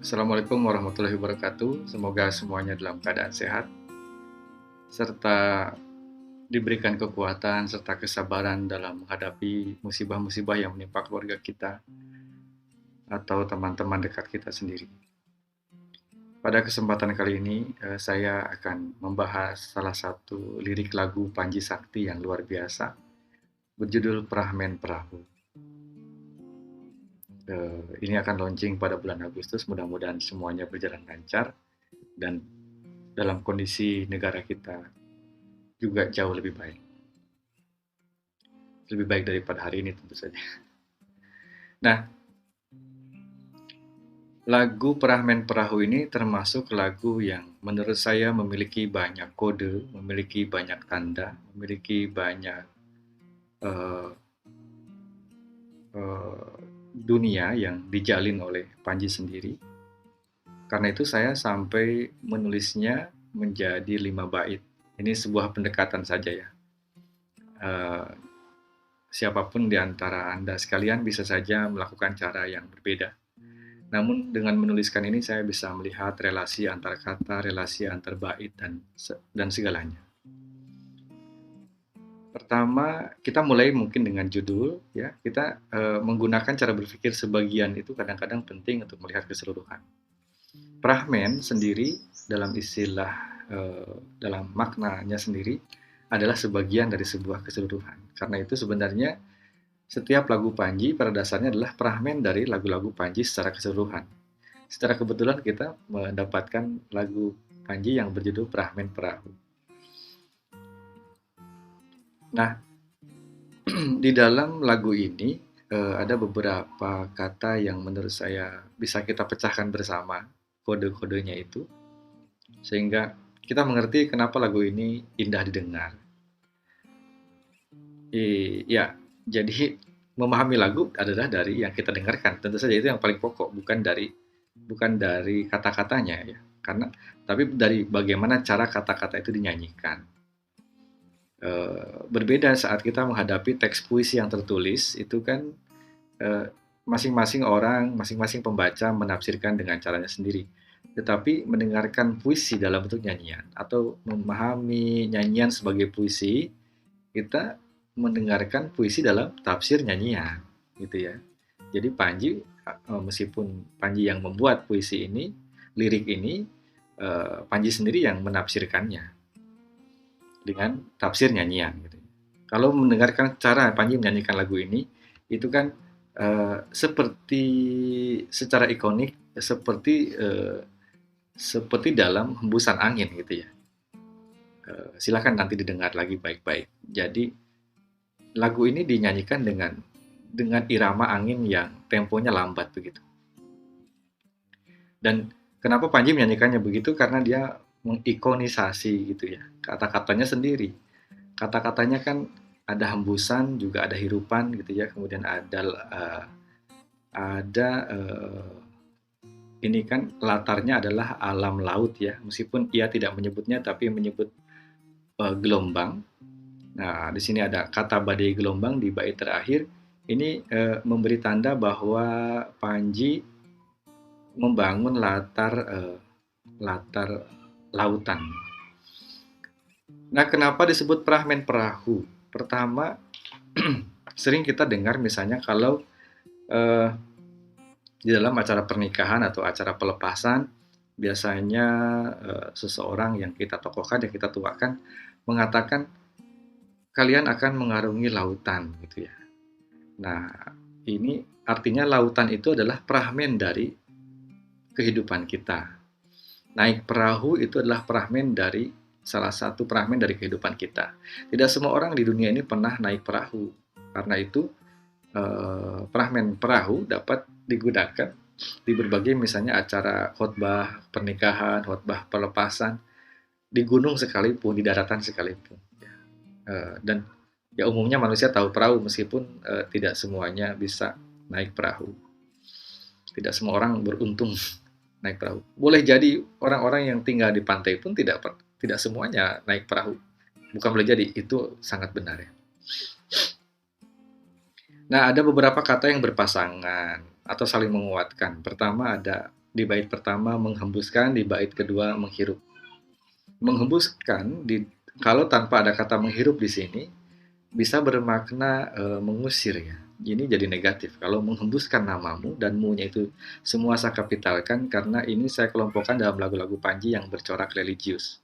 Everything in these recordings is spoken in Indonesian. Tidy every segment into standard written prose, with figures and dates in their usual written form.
Assalamualaikum warahmatullahi wabarakatuh. Semoga semuanya dalam keadaan sehat, serta diberikan kekuatan serta kesabaran dalam menghadapi musibah-musibah yang menimpa keluarga kita atau teman-teman dekat kita sendiri. Pada kesempatan kali ini, saya akan membahas salah satu lirik lagu Panji Sakti yang luar biasa, berjudul Prahmen Perahu. Ini akan launching pada bulan Agustus, mudah-mudahan semuanya berjalan lancar dan dalam kondisi negara kita juga jauh lebih baik. Lebih baik daripada hari ini tentu saja. Nah, lagu Prahmen Perahu ini termasuk lagu yang menurut saya memiliki banyak kode, memiliki banyak tanda, memiliki banyak uh, uh, dunia yang dijalin oleh Panji sendiri. Karena itu saya sampai menulisnya menjadi 5 bait. Ini sebuah pendekatan saja ya. Uh, Siapapun di antara Anda sekalian bisa saja melakukan cara yang berbeda. Namun dengan menuliskan ini saya bisa melihat relasi antar kata, relasi antar bait dan segalanya. Pertama, kita mulai mungkin dengan judul ya. Kita menggunakan cara berpikir sebagian itu kadang-kadang penting untuk melihat keseluruhan. Prahmen sendiri dalam istilah dalam maknanya sendiri adalah sebagian dari sebuah keseluruhan. Karena itu sebenarnya setiap lagu Panji pada dasarnya adalah prahmen dari lagu-lagu Panji secara keseluruhan. Secara kebetulan kita mendapatkan lagu Panji yang berjudul Prahmen Perahu. Nah, di dalam lagu ini ada beberapa kata yang menurut saya bisa kita pecahkan bersama, kode-kodenya itu, sehingga kita mengerti kenapa lagu ini indah didengar. Ya, jadi memahami lagu adalah dari yang kita dengarkan. Tentu saja itu yang paling pokok, bukan dari kata-katanya ya. Tapi dari bagaimana cara kata-kata itu dinyanyikan. Berbeda saat kita menghadapi teks puisi yang tertulis, itu kan masing-masing orang, masing-masing pembaca menafsirkan dengan caranya sendiri. Tetapi mendengarkan puisi dalam bentuk nyanyian atau memahami nyanyian sebagai puisi, kita mendengarkan puisi dalam tafsir nyanyian, gitu ya. Jadi Panji, meskipun Panji yang membuat puisi ini, lirik ini, Panji sendiri yang menafsirkannya dengan tafsir nyanyian, gitu. Kalau mendengarkan cara Panji menyanyikan lagu ini, itu kan seperti secara ikonik, seperti dalam hembusan angin, gitu ya. Silakan nanti didengar lagi baik-baik. Jadi lagu ini dinyanyikan dengan irama angin yang temponya lambat begitu. Dan kenapa Panji menyanyikannya begitu? Karena dia mengikonisasi gitu ya. Kata-katanya sendiri. Kata-katanya kan ada hembusan, juga ada hirupan gitu ya. Kemudian ada ini kan latarnya adalah alam laut ya. Meskipun ia tidak menyebutnya tapi menyebut gelombang. Nah, di sini ada kata badai gelombang di bait terakhir. Ini memberi tanda bahwa Panji membangun latar lautan. Nah, kenapa disebut prahmen perahu? Pertama, sering kita dengar misalnya kalau di dalam acara pernikahan atau acara pelepasan, biasanya seseorang yang kita tokohkan, yang kita tuakan, mengatakan kalian akan mengarungi lautan gitu ya. Nah, ini artinya lautan itu adalah prahmen dari kehidupan kita. Naik perahu itu adalah prahmen dari salah satu prahmen dari kehidupan kita. Tidak semua orang di dunia ini pernah naik perahu. Karena itu prahmen perahu dapat digunakan di berbagai misalnya acara khotbah pernikahan, khotbah pelepasan, di gunung sekalipun, di daratan sekalipun. Dan ya umumnya manusia tahu perahu meskipun tidak semuanya bisa naik perahu. Tidak semua orang beruntung naik perahu. Boleh jadi orang-orang yang tinggal di pantai pun tidak semuanya naik perahu. Bukan boleh jadi, itu sangat benar ya. Nah, ada beberapa kata yang berpasangan atau saling menguatkan. Pertama ada Di bait pertama menghembuskan, di bait kedua menghirup. Menghembuskan kalau tanpa ada kata menghirup di sini bisa bermakna mengusir ya. Ini jadi negatif. Kalau menghembuskan namamu dan mu-nya itu semua saya kapitalkan karena ini saya kelompokkan dalam lagu-lagu Panji yang bercorak religius.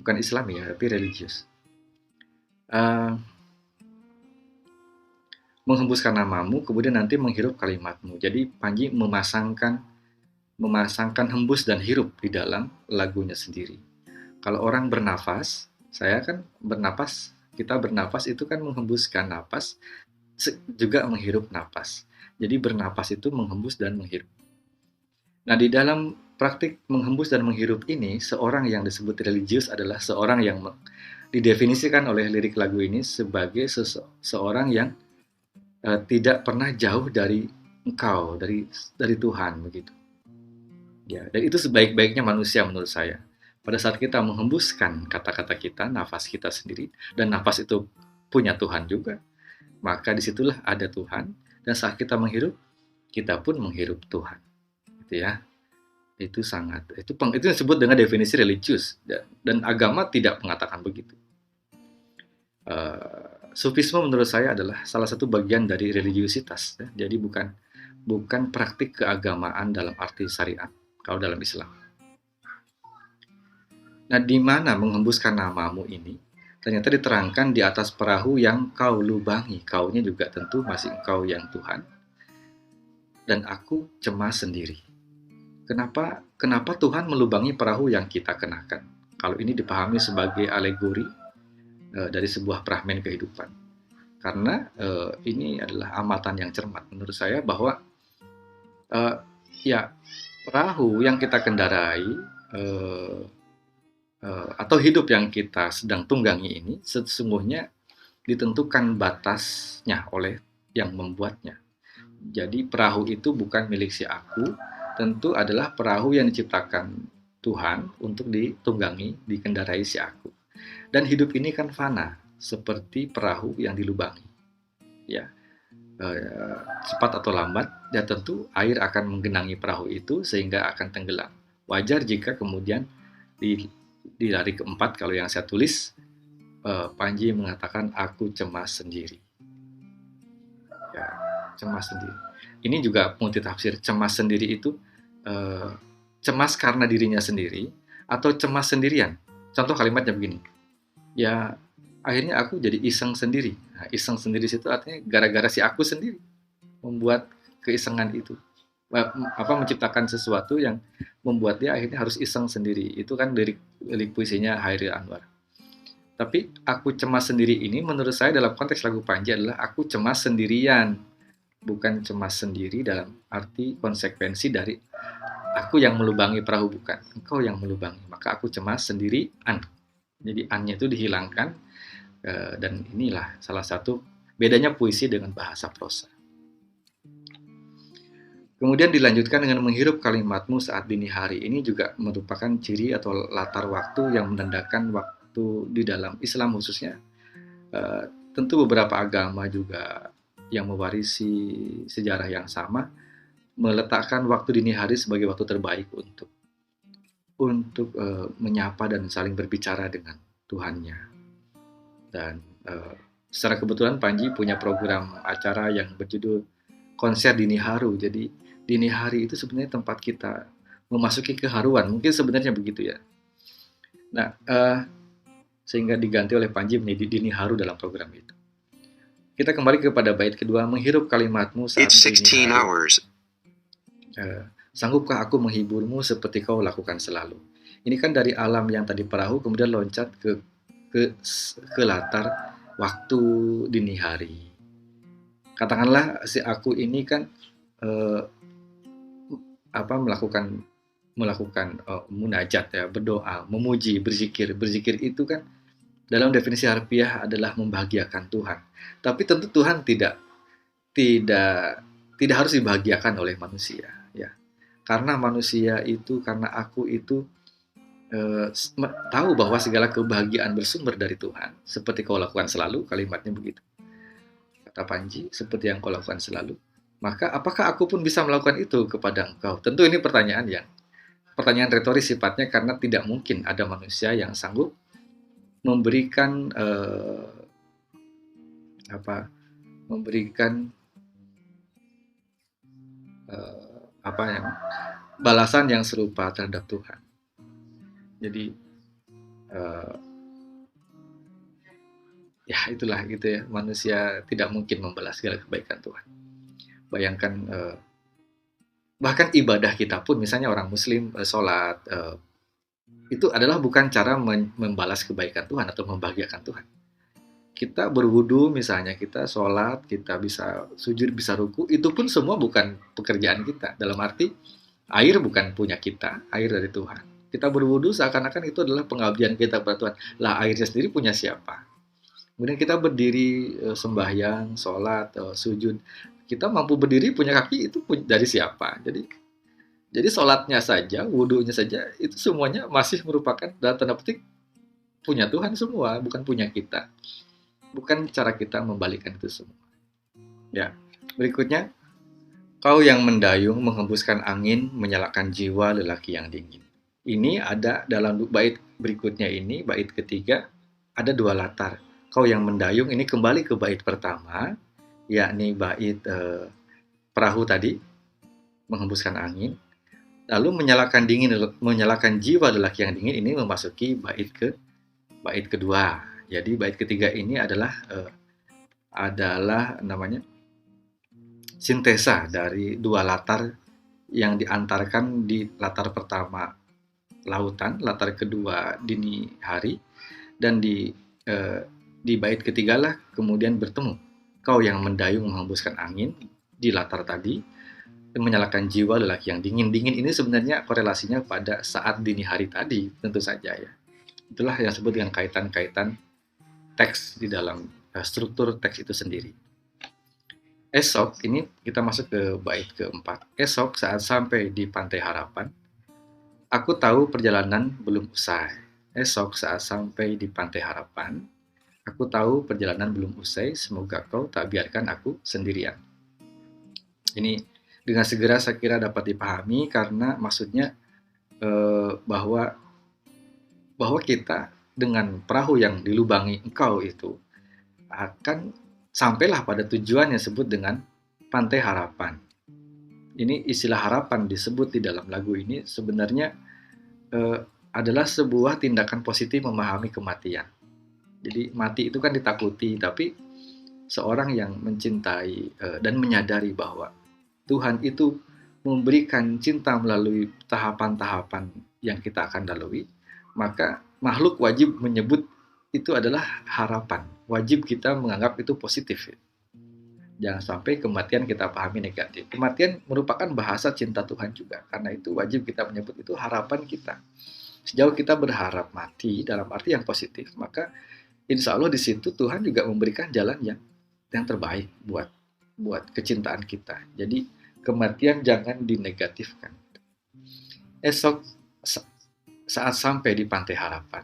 Bukan Islam ya, tapi religius. Uh, menghembuskan namamu, kemudian nanti menghirup kalimatmu. Jadi Panji memasangkan hembus dan hirup di dalam lagunya sendiri. Kalau orang bernafas, saya kan bernafas, kita bernafas itu kan menghembuskan napas, juga menghirup napas. Jadi bernapas itu menghembus dan menghirup. Nah, di dalam praktik menghembus dan menghirup ini, seorang yang disebut religius adalah seorang yang didefinisikan oleh lirik lagu ini sebagai seorang yang tidak pernah jauh dari engkau, dari Tuhan begitu. Ya, dan itu sebaik-baiknya manusia menurut saya. Pada saat kita menghembuskan kata-kata kita, nafas kita sendiri, dan nafas itu punya Tuhan juga, maka disitulah ada Tuhan. Dan saat kita menghirup, kita pun menghirup Tuhan. Gitu ya. Itu disebut dengan definisi religius, dan agama tidak mengatakan begitu. Sufisme menurut saya adalah salah satu bagian dari religiusitas. Ya. Jadi bukan praktik keagamaan dalam arti syariat kalau dalam Islam. Nah, di mana menghembuskan namamu ini ternyata diterangkan di atas perahu yang kau lubangi. Kaunya juga tentu masih engkau yang Tuhan. Dan aku cemas sendiri. Kenapa Tuhan melubangi perahu yang kita kenakan? Kalau ini dipahami sebagai alegori dari sebuah pramen kehidupan. Karena ini adalah amatan yang cermat menurut saya bahwa ya perahu yang kita kendarai atau hidup yang kita sedang tunggangi ini sesungguhnya ditentukan batasnya oleh yang membuatnya. Jadi perahu itu bukan milik si aku, tentu adalah perahu yang diciptakan Tuhan untuk ditunggangi, dikendarai si aku. Dan hidup ini kan fana, seperti perahu yang dilubangi. Ya, cepat atau lambat, ya tentu air akan menggenangi perahu itu sehingga akan tenggelam. Wajar jika kemudian di hari keempat, kalau yang saya tulis, Panji mengatakan aku cemas sendiri. Ya, cemas sendiri. Ini juga multitafsir. Cemas sendiri itu cemas karena dirinya sendiri atau cemas sendirian. Contoh kalimatnya begini. Ya, akhirnya aku jadi iseng sendiri. Nah, iseng sendiri itu artinya gara-gara si aku sendiri membuat keisengan itu. Menciptakan sesuatu yang membuat dia akhirnya harus iseng sendiri. Itu kan lirik puisinya Hairil Anwar. Tapi aku cemas sendiri ini menurut saya dalam konteks lagu Panji adalah aku cemas sendirian. Bukan cemas sendiri dalam arti konsekuensi dari aku yang melubangi perahu, bukan. Engkau yang melubangi. Maka aku cemas sendirian. Jadi an-nya itu dihilangkan, dan inilah salah satu bedanya puisi dengan bahasa prosa. Kemudian dilanjutkan dengan menghirup kalimatmu saat dini hari. Ini juga merupakan ciri atau latar waktu yang menandakan waktu di dalam Islam khususnya. Tentu beberapa agama juga yang mewarisi sejarah yang sama meletakkan waktu dini hari sebagai waktu terbaik untuk menyapa dan saling berbicara dengan Tuhannya. Dan secara kebetulan Panji punya program acara yang berjudul Konser Dini Haru. Jadi dini hari itu sebenarnya tempat kita memasuki keharuan. Mungkin sebenarnya begitu ya. Nah, sehingga diganti oleh Panji menjadi dini haru dalam program itu. Kita kembali kepada bait kedua, menghirup kalimatmu saat dini hari. Sanggupkah aku menghiburmu seperti kau lakukan selalu. Ini kan dari alam yang tadi perahu kemudian loncat ke latar waktu dini hari. Katakanlah si aku ini kan melakukan munajat ya, berdoa, memuji, berzikir. Berzikir itu kan dalam definisi harfiah adalah membahagiakan Tuhan. Tapi tentu Tuhan tidak harus dibahagiakan oleh manusia ya. Karena manusia itu, karena aku itu tahu bahwa segala kebahagiaan bersumber dari Tuhan. Seperti kau lakukan selalu, kalimatnya begitu. Kata Panji, seperti yang kau lakukan selalu. Maka apakah aku pun bisa melakukan itu kepada engkau? Tentu ini pertanyaan retoris sifatnya, karena tidak mungkin ada manusia yang sanggup memberikan apa memberikan apa yang balasan yang serupa terhadap Tuhan. Jadi eh, ya itulah gitu ya, manusia tidak mungkin membalas segala kebaikan Tuhan. Bayangkan bahkan ibadah kita pun, misalnya orang Muslim sholat, itu adalah bukan cara membalas kebaikan Tuhan atau membahagiakan Tuhan. Kita berwudu misalnya, kita sholat, kita bisa sujud, bisa ruku, itu pun semua bukan pekerjaan kita. Dalam arti, air bukan punya kita, air dari Tuhan. Kita berwudu seakan-akan itu adalah pengabdian kita kepada Tuhan. Lah, airnya sendiri punya siapa? Kemudian kita berdiri, sembahyang, sholat, sujud. Kita mampu berdiri, punya kaki, itu dari siapa? Jadi sholatnya saja, wudhunya saja, itu semuanya masih merupakan dalam tanda petik punya Tuhan semua, bukan punya kita. Bukan cara kita membalikkan itu semua. Ya, berikutnya, kau yang mendayung menghembuskan angin, menyalakan jiwa lelaki yang dingin. Ini ada dalam bait berikutnya ini, bait ketiga, ada dua latar. Kau yang mendayung ini kembali ke bait pertama, yakni bait perahu tadi, menghembuskan angin. Lalu menyalakan jiwa lelaki yang dingin, ini memasuki bait kedua. Jadi bait ketiga ini adalah namanya sintesa dari dua latar yang diantarkan. Di latar pertama lautan, latar kedua dini hari, dan di bait ketiga lah kemudian bertemu. Kau yang mendayung menghembuskan angin, di latar tadi menyalakan jiwa lelaki yang dingin. Dingin ini sebenarnya korelasinya pada saat dini hari tadi, tentu saja ya. Itulah yang disebut dengan kaitan-kaitan teks di dalam struktur teks itu sendiri. Esok, ini kita masuk ke bait keempat. Esok saat sampai di Pantai Harapan, aku tahu perjalanan belum usai. Esok saat sampai di Pantai Harapan, aku tahu perjalanan belum usai, semoga kau tak biarkan aku sendirian. Ini dengan segera saya kira dapat dipahami, karena maksudnya bahwa kita dengan perahu yang dilubangi engkau itu akan sampailah pada tujuan yang disebut dengan Pantai Harapan. Ini istilah harapan disebut di dalam lagu ini sebenarnya adalah sebuah tindakan positif memahami kematian. Jadi mati itu kan ditakuti, tapi seorang yang mencintai dan menyadari bahwa Tuhan itu memberikan cinta melalui tahapan-tahapan yang kita akan lalui, maka makhluk wajib menyebut itu adalah harapan. Wajib kita menganggap itu positif. Jangan sampai kematian kita pahami negatif. Kematian merupakan bahasa cinta Tuhan juga. Karena itu wajib kita menyebut itu harapan kita. Sejauh kita berharap mati dalam arti yang positif, maka insya Allah di situ Tuhan juga memberikan jalan yang terbaik buat kecintaan kita. Jadi kematian jangan dinegatifkan. Esok saat sampai di Pantai Harapan,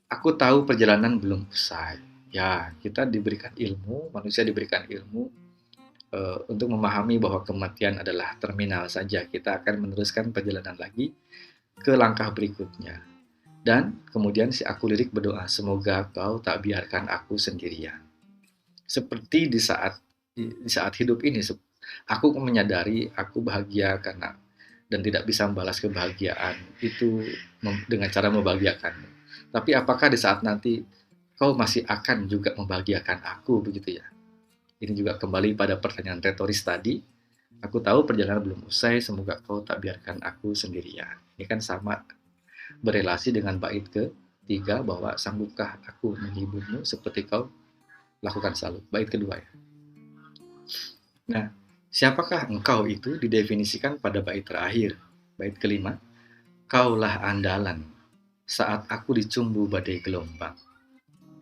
aku tahu perjalanan belum usai. Ya, kita diberikan ilmu, manusia diberikan ilmu untuk memahami bahwa kematian adalah terminal saja. Kita akan meneruskan perjalanan lagi ke langkah berikutnya. Dan kemudian si aku lirik berdoa, semoga kau tak biarkan aku sendirian. Seperti di saat hidup ini, aku menyadari aku bahagia karena dan tidak bisa membalas kebahagiaan itu dengan cara membahagiakanmu. Tapi apakah di saat nanti kau masih akan juga membahagiakan aku, begitu ya? Ini juga kembali pada pertanyaan retoris tadi. Aku tahu perjalanan belum usai, semoga kau tak biarkan aku sendirian. Ini kan sama berelasi dengan bait ketiga, bahwa sanggupkah aku menghiburmu seperti kau lakukan selalu. Bait kedua ya. Nah, siapakah engkau itu didefinisikan pada bait terakhir. Bait kelima, kaulah andalan saat aku dicumbu badai gelombang.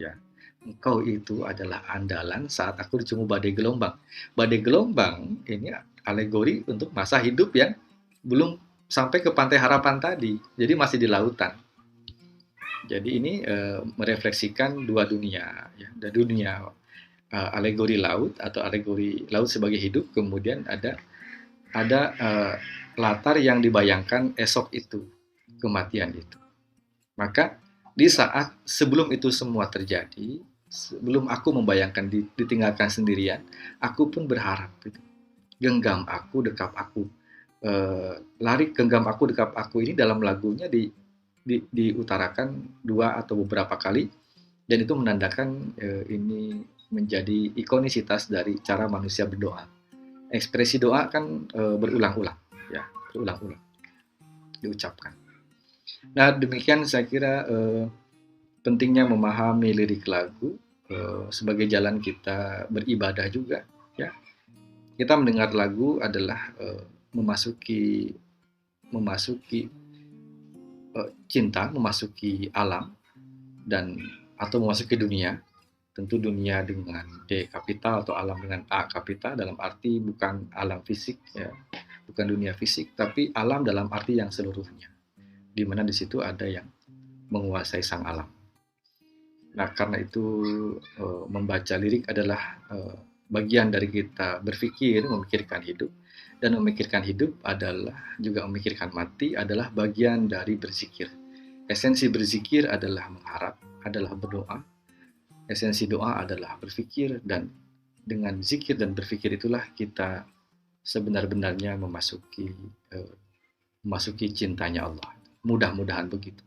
Ya, engkau itu adalah andalan saat aku dicumbu badai gelombang. Badai gelombang ini alegori untuk masa hidup yang belum sampai ke Pantai Harapan tadi. Jadi masih di lautan. Jadi ini merefleksikan dua dunia, ya, dan dunia alegori laut atau alegori laut sebagai hidup, kemudian ada latar yang dibayangkan esok itu, kematian itu. Maka di saat sebelum itu semua terjadi, sebelum aku membayangkan ditinggalkan sendirian, aku pun berharap gitu. Genggam aku, dekap aku. Lari genggam aku, dekap aku ini dalam lagunya diutarakan 2 atau beberapa kali, dan itu menandakan ini menjadi ikonisitas dari cara manusia berdoa. Ekspresi doa kan berulang-ulang, ya, berulang-ulang diucapkan. Nah, demikian saya kira pentingnya memahami lirik lagu sebagai jalan kita beribadah juga, ya. Kita mendengar lagu adalah memasuki cinta, memasuki alam dan atau memasuki dunia. Tentu dunia dengan D kapital atau alam dengan A kapital, dalam arti bukan alam fisik, ya, bukan dunia fisik, tapi alam dalam arti yang seluruhnya, di mana di situ ada yang menguasai sang alam. Nah, karena itu membaca lirik adalah bagian dari kita berpikir, memikirkan hidup, dan memikirkan hidup adalah juga memikirkan mati, adalah bagian dari berzikir. Esensi berzikir adalah mengharap, adalah berdoa. Esensi doa adalah berpikir, dan dengan zikir dan berpikir itulah kita sebenar-benarnya memasuki cintanya Allah. Mudah-mudahan begitu.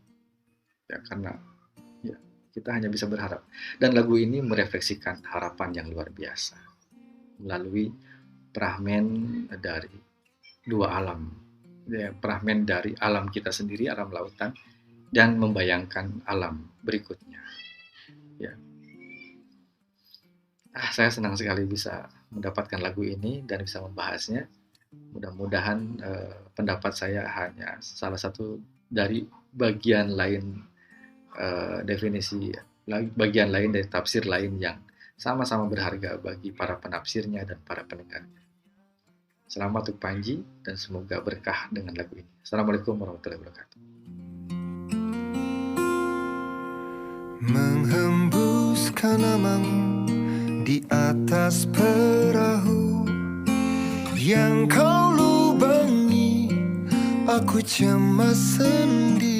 Ya, karena ya, kita hanya bisa berharap. Dan lagu ini merefleksikan harapan yang luar biasa melalui prahmen dari 2 alam. Ya, prahmen dari alam kita sendiri, alam lautan, dan membayangkan alam berikutnya. Ya. Saya senang sekali bisa mendapatkan lagu ini dan bisa membahasnya. Mudah-mudahan pendapat saya hanya salah satu dari bagian lain definisi, bagian lain dari tafsir lain yang sama-sama berharga bagi para penafsirnya dan para pendengarnya. Selamat untuk Panji dan semoga berkah dengan lagu ini. Assalamualaikum warahmatullahi wabarakatuh. Menghembuskan namamu di atas perahu yang kau lubangi, aku cemas sendiri.